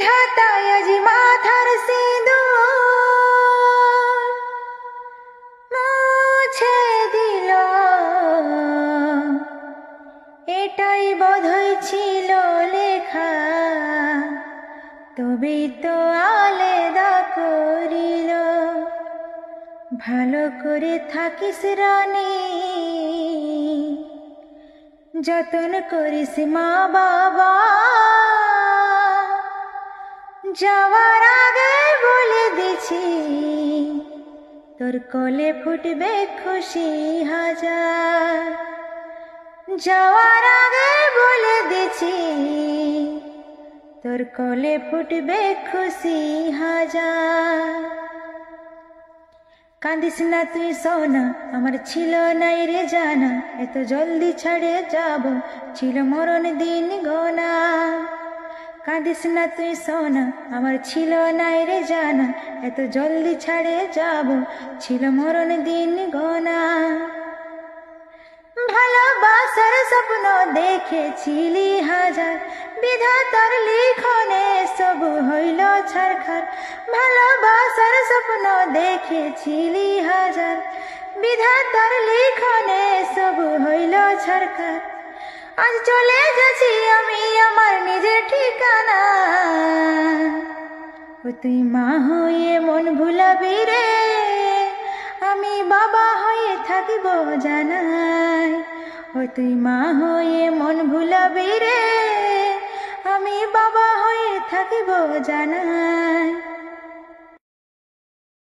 বিধাতায় আজ মাথার সিঁদুর মুছে দিল। এটাই বোধহয় ছিল লেখা, তবেই তো আলাদা করিল। ভালো করে থাকিস রানী, যতন করিস মা বাবা। যাওয়ার আগে বলে দিছি, তোর কোলে ফুটবে খুশি হাজার। যাওয়ার আগে বলে দিছি, তোর কোলে ফুটবে খুশি হাজার। কাঁদিস না তুই সোনা, আমার ছিল নাই রে জানা, এত জলদি ছেড়ে যাব ছিল মরণ দিন গোনা। কাঁদিস না তুই সোনা, আমার ছিল নাই রে জানা, এত জলদি ছেড়ে যাব ছিল মরণ দিন গোনা। ভালোবাসার স্বপ্ন দেখেছিলি হাজার, বিধাতার লিখনে সব হইল ছারখার। ভালোবাসার স্বপ্ন দেখেছিলি হাজার, বিধাতার লিখনে সব হইল ছারখার। আজ চলে গেছি আমি আমার নিজের ঠিকানা, ও তুই মা হয়ে মন ভুলাবি রে, আমি বাবা হয়ে থাকিব জানাই। ও তুই মা হয়ে মন ভুলাবি রে, আমি বাবা হয়ে থাকিব জানাই।